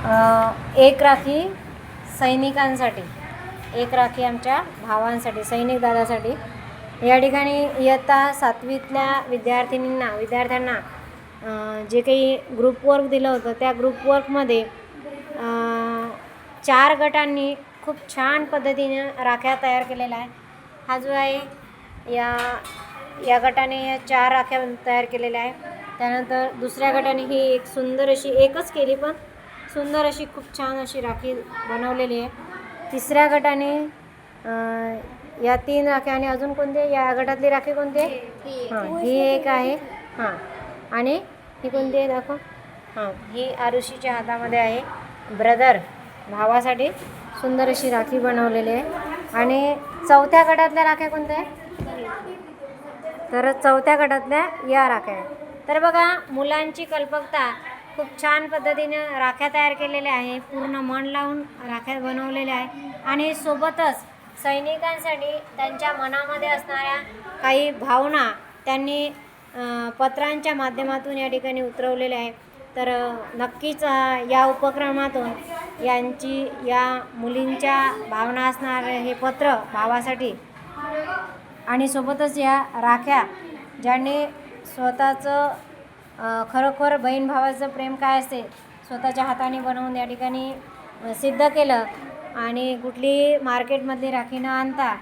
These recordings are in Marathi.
एक राखी सैनिकांसाठी, एक राखी आमच्या भावांसाठी, सैनिक दादासाठी. या ठिकाणी इयत्ता 7वीतल्या विद्यार्थ्यांना जे काही ग्रुप वर्क दिलं होतं त्या ग्रुप वर्कमध्ये 4 गटांनी खूप छान पद्धतीने राख्या तयार केलेल्या आहे. हा जो आहे या गटाने या 4 राख्या तयार केलेल्या आहे. त्यानंतर दुसऱ्या गटाने ही एक सुंदर अशी, एकच केली पण सुंदर अशी खूप छान अशी राखी बनवलेली आहे. तिसऱ्या गटाने या 3 राख्या. आणि अजून कोणते या गटातली राखी कोणती आहे? हां, ही एक आहे. हां, आणि ही कोणती आहे दाखव. हां, ही आरुषीच्या हातामध्ये आहे. ब्रदर, भावासाठी सुंदर अशी राखी बनवलेली आहे. आणि चौथ्या गटातल्या राख्या कोणत्या आहे? तर चौथ्या गटातल्या या राख्या आहे. तर बघा, मुलांची कल्पकता खूप छान पद्धतीने राख्या तयार केलेल्या आहे. पूर्ण मन लावून राख्या बनवलेल्या आहे. आणि सोबतच सैनिकांसाठी त्यांच्या मनामध्ये असणाऱ्या काही भावना त्यांनी पत्रांच्या माध्यमातून या ठिकाणी उतरवलेल्या आहे. तर नक्कीच या उपक्रमातून या मुलींच्या भावना असणारे हे पत्र भावासाठी, आणि सोबतच या राख्या ज्यांनी स्वतःचं खरोखर बहीण भावाचं प्रेम काय असते स्वतःच्या हाताने बनवून या ठिकाणी सिद्ध केलं. आणि कुठली मार्केटमधली राखी न आणता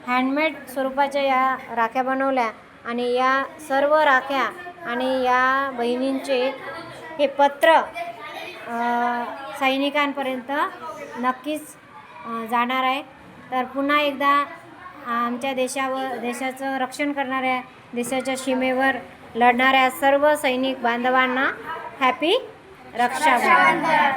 हँडमेड स्वरूपाच्या या राख्या बनवल्या. आणि या सर्व राख्या आणि या बहिणींचे हे पत्र सैनिकांपर्यंत नक्कीच जाणार आहे. तर पुन्हा एकदा आमच्या देशाचं रक्षण करणाऱ्या, देशाच्या सीमेवर लढणाऱ्या सर्व सैनिक बांधवांना हॅपी रक्षाबंधन.